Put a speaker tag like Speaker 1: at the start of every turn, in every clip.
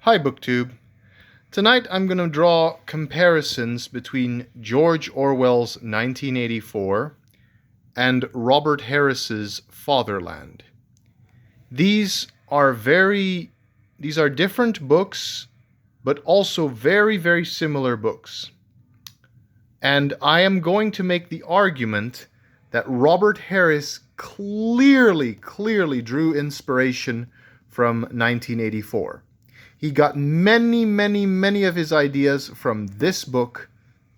Speaker 1: Hi BookTube. Tonight I'm going to draw comparisons between George Orwell's 1984 and Robert Harris's Fatherland. These are different books, but also very, very similar books. And I am going to make the argument that Robert Harris clearly drew inspiration from 1984. He got many of his ideas from this book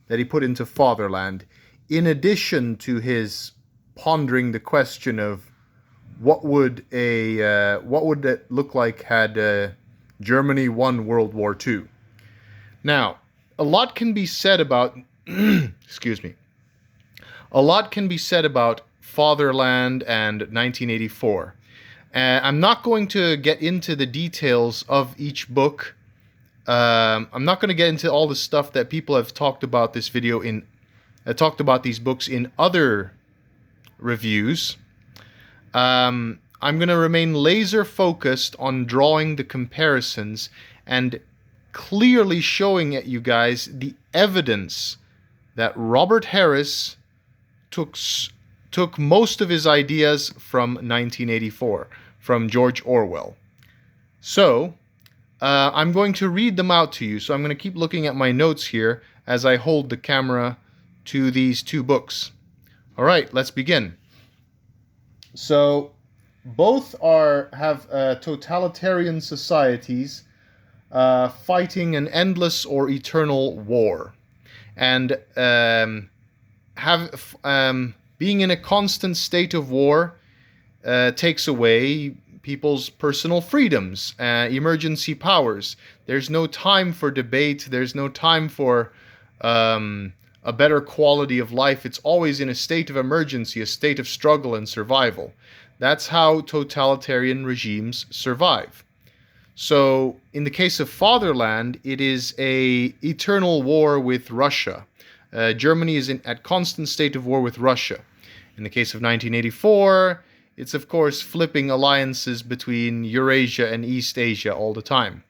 Speaker 1: that he put into Fatherland, in addition to his pondering the question of what would it look like had Germany won World War II. Now, a lot can be said about a lot can be said about Fatherland and 1984. I'm not going to get into the details of each book. I'm not going to get into all the stuff that people have talked about these books in other reviews. I'm going to remain laser focused on drawing the comparisons and clearly showing at you guys the evidence that Robert Harris took most of his ideas from 1984, from George Orwell. So, I'm going to read them out to you. So I'm going to keep looking at my notes here as I hold the camera to these two books. All right, let's begin. So, both have totalitarian societies fighting an endless or eternal war, and being in a constant state of war takes away people's personal freedoms, emergency powers. There's no time for debate. There's no time for a better quality of life. It's always in a state of emergency, a state of struggle and survival. That's how totalitarian regimes survive. So, in the case of Fatherland, it is an eternal war with Russia. Germany is at constant state of war with Russia. In the case of 1984, it's of course flipping alliances between Eurasia and East Asia all the time,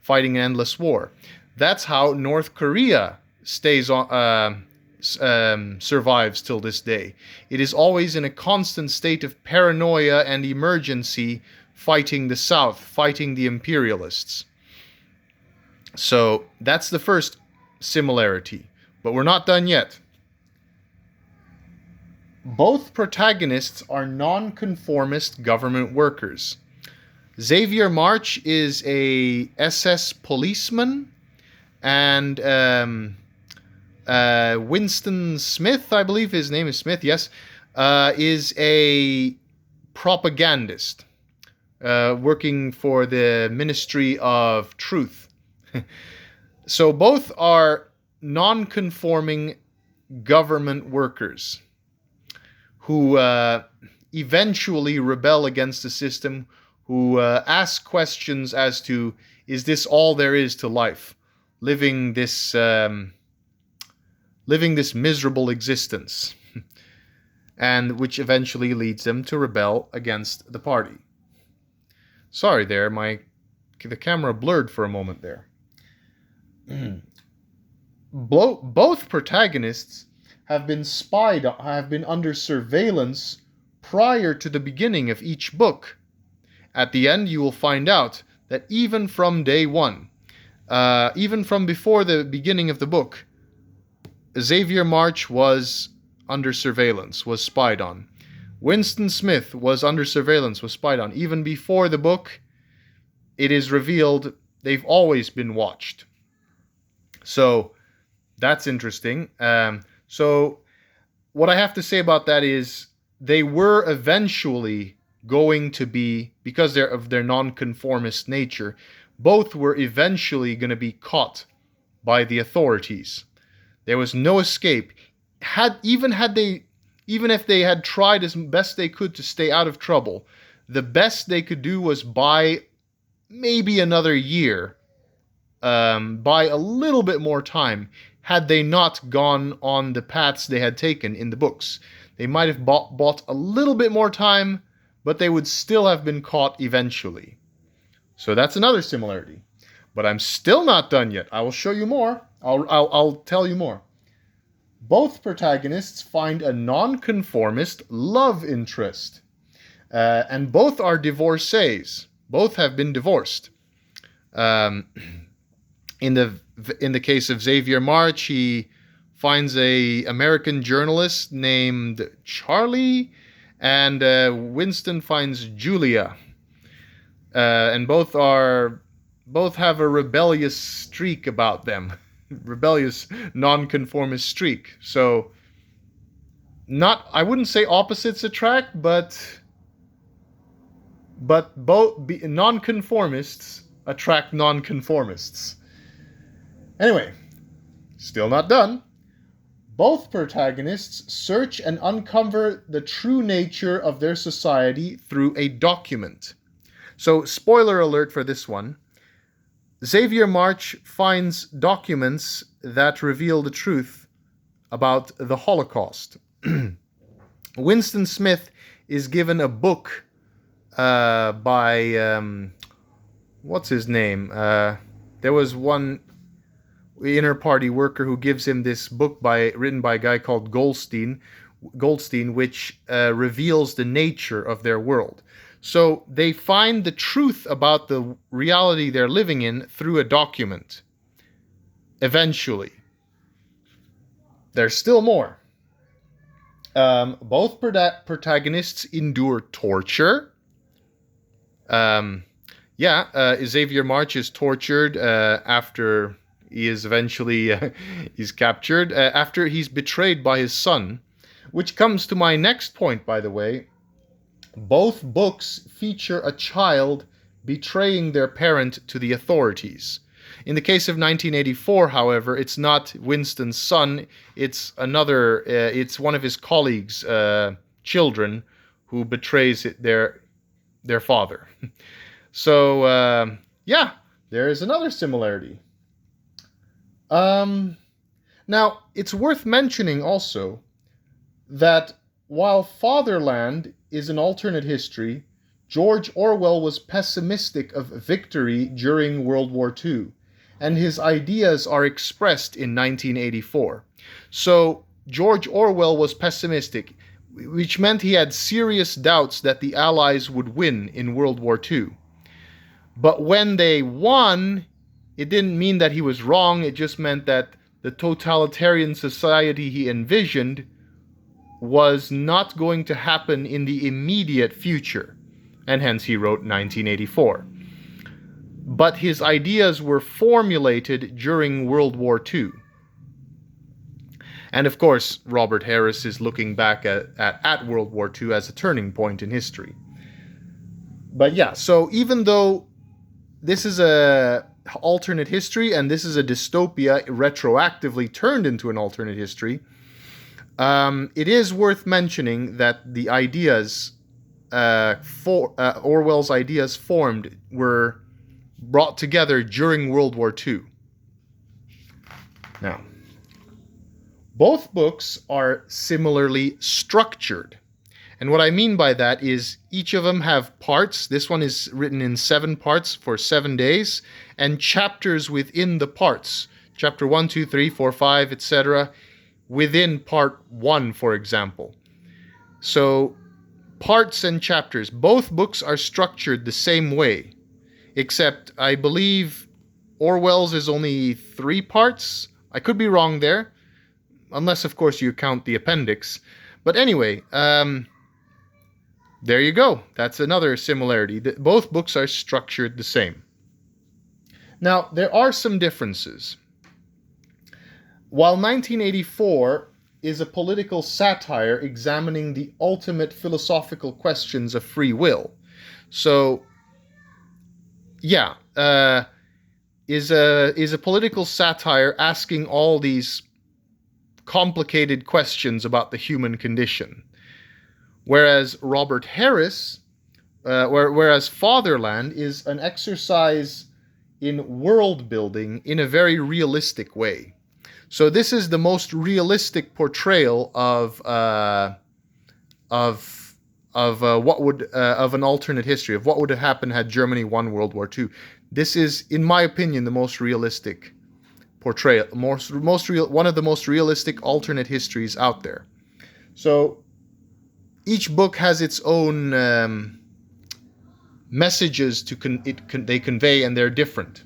Speaker 1: fighting an endless war. That's how North Korea survives till this day. It is always in a constant state of paranoia and emergency, fighting the South, fighting the imperialists. So that's the first similarity. But we're not done yet. Both protagonists are nonconformist government workers. Xavier March is a SS policeman, and Winston Smith, I believe his name is Smith, yes, is a propagandist working for the Ministry of Truth. So both are non-conforming government workers who eventually rebel against the system, who ask questions as to, is this all there is to life? Living this miserable existence, and which eventually leads them to rebel against the party. Sorry there, the camera blurred for a moment there. Both protagonists have been under surveillance prior to the beginning of each book. At the end, you will find out that even from day one, even from before the beginning of the book, Xavier March was under surveillance, was spied on. Winston Smith was under surveillance, was spied on. Even before the book, it is revealed they've always been watched. So, that's interesting. So what I have to say about that is they were eventually going to be, because of their nonconformist nature, both were eventually going to be caught by the authorities. There was no escape. Even if they had tried as best they could to stay out of trouble, the best they could do was buy maybe another year, buy a little bit more time, had they not gone on the paths they had taken in the books. They might have bought a little bit more time, but they would still have been caught eventually. So that's another similarity. But I'm still not done yet. I will show you more. I'll tell you more. Both protagonists find a nonconformist love interest. And both are divorcees. Both have been divorced. Um, in the case of Xavier March, he finds a American journalist named Charlie, and Winston finds Julia, and both have a rebellious streak about them, rebellious nonconformist streak. So, I wouldn't say opposites attract, but both nonconformists attract nonconformists. Anyway, still not done. Both protagonists search and uncover the true nature of their society through a document. So, spoiler alert for this one. Xavier March finds documents that reveal the truth about the Holocaust. Winston Smith is given a book by what's his name? There was one inner party worker who gives him this book written by a guy called Goldstein, which reveals the nature of their world. So they find the truth about the reality they're living in through a document. Eventually. There's still more. Both protagonists endure torture. Xavier March is tortured after he is eventually he's captured, after he's betrayed by his son, which comes to my next point, by the way. Both books feature a child betraying their parent to the authorities. In the case of 1984, however, it's not Winston's son, it's one of his colleagues' children who betrays their father. So, there is another similarity. Now, it's worth mentioning also that while Fatherland is an alternate history, George Orwell was pessimistic of victory during World War II, and his ideas are expressed in 1984. So, George Orwell was pessimistic, which meant he had serious doubts that the Allies would win in World War II. But when they won, it didn't mean that he was wrong, it just meant that the totalitarian society he envisioned was not going to happen in the immediate future, and hence he wrote 1984. But his ideas were formulated during World War II. And of course, Robert Harris is looking back at World War II as a turning point in history. But yeah, so even though this is a alternate history and this is a dystopia retroactively turned into an alternate history, it is worth mentioning that the ideas Orwell's ideas formed were brought together during World War II. Now, both books are similarly structured. And what I mean by that is each of them have parts. This one is written in 7 parts for 7 days, and chapters within the parts. Chapter 1, 2, 3, 4, 5, etc. within part 1, for example. So, parts and chapters. Both books are structured the same way, except I believe Orwell's is only 3 parts. I could be wrong there, unless, of course, you count the appendix. But anyway, there you go. That's another similarity. Both books are structured the same. Now, there are some differences. While 1984 is a political satire examining the ultimate philosophical questions of free will, so, yeah, is a political satire asking all these complicated questions about the human condition. Whereas Robert Harris, whereas Fatherland is an exercise in world building in a very realistic way. So this is the most realistic portrayal of of an alternate history of what would have happened had Germany won World War II. This is, in my opinion, the most realistic portrayal, one of the most realistic alternate histories out there. So each book has its own messages they convey, and they're different.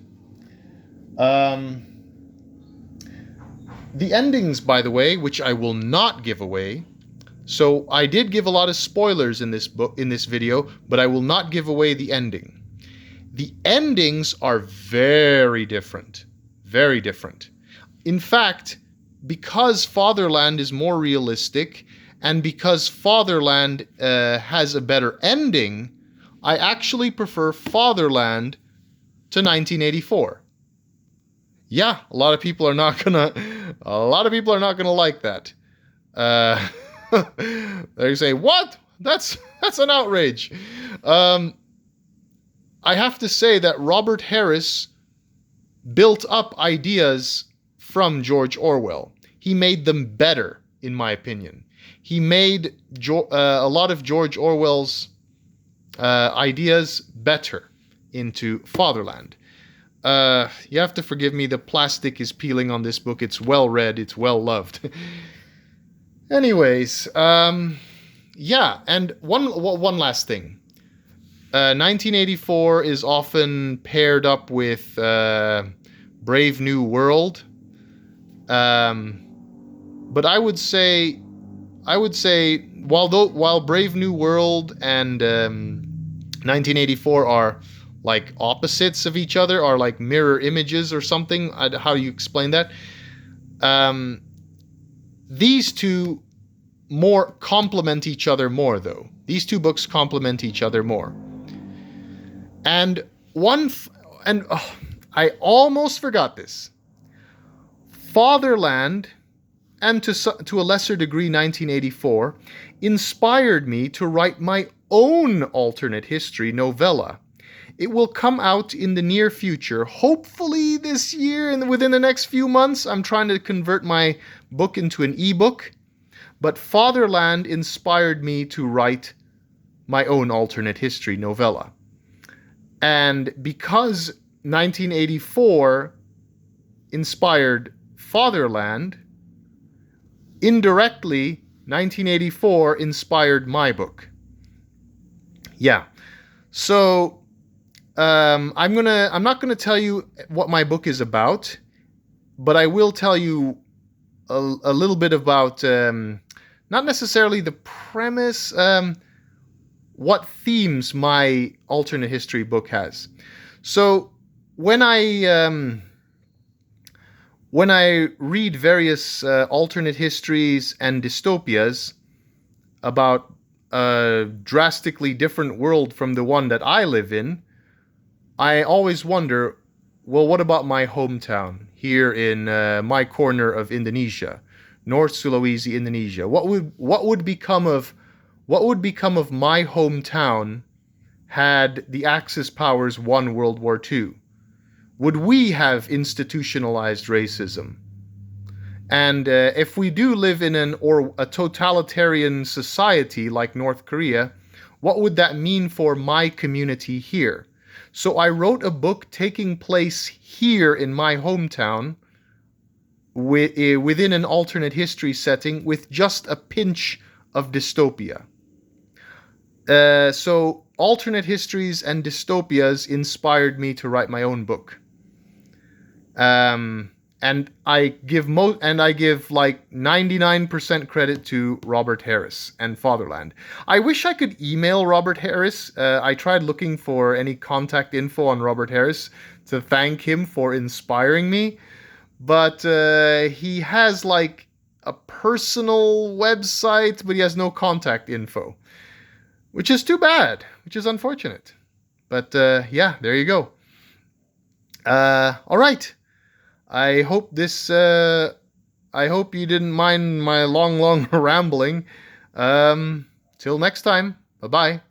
Speaker 1: The endings, by the way, which I will not give away. So I did give a lot of spoilers in this video, but I will not give away the ending. The endings are very different. Very different. In fact, because Fatherland is more realistic, and because Fatherland has a better ending, I actually prefer Fatherland to 1984. Yeah, a lot of people are not gonna like that. They say, what? That's an outrage. I have to say that Robert Harris built up ideas from George Orwell. He made them better, in my opinion. He made a lot of George Orwell's ideas better into Fatherland. You have to forgive me, the plastic is peeling on this book. It's well read, it's well loved. Anyways, yeah, and one last thing. 1984 is often paired up with Brave New World. But I would say while Brave New World and 1984 are like opposites of each other, are like mirror images or something. How do you explain that? These two more complement each other more, though. These two books complement each other more. And I almost forgot this. Fatherland, and to a lesser degree 1984, inspired me to write my own alternate history novella. It will come out in the near future, hopefully this year and within the next few months. I'm trying to convert my book into an ebook, but Fatherland inspired me to write my own alternate history novella. And because 1984 inspired Fatherland, indirectly 1984 inspired my book. Yeah. So I'm not gonna tell you what my book is about, but I will tell you a little bit about not necessarily the premise, what themes my alternate history book has. So when I read various alternate histories and dystopias about a drastically different world from the one that I live in, I always wonder, well, what about my hometown here in my corner of Indonesia, North Sulawesi, Indonesia? What would become of my hometown had the Axis powers won World War II? Would we have institutionalized racism? And if we do live in a totalitarian society like North Korea, what would that mean for my community here? So I wrote a book taking place here in my hometown within an alternate history setting with just a pinch of dystopia. So alternate histories and dystopias inspired me to write my own book. And I give like 99% credit to Robert Harris and Fatherland. I wish I could email Robert Harris. I tried looking for any contact info on Robert Harris to thank him for inspiring me, but he has like a personal website, but he has no contact info, which is too bad, which is unfortunate. But yeah, there you go. All right. I hope you didn't mind my long rambling. Till next time. Bye-bye.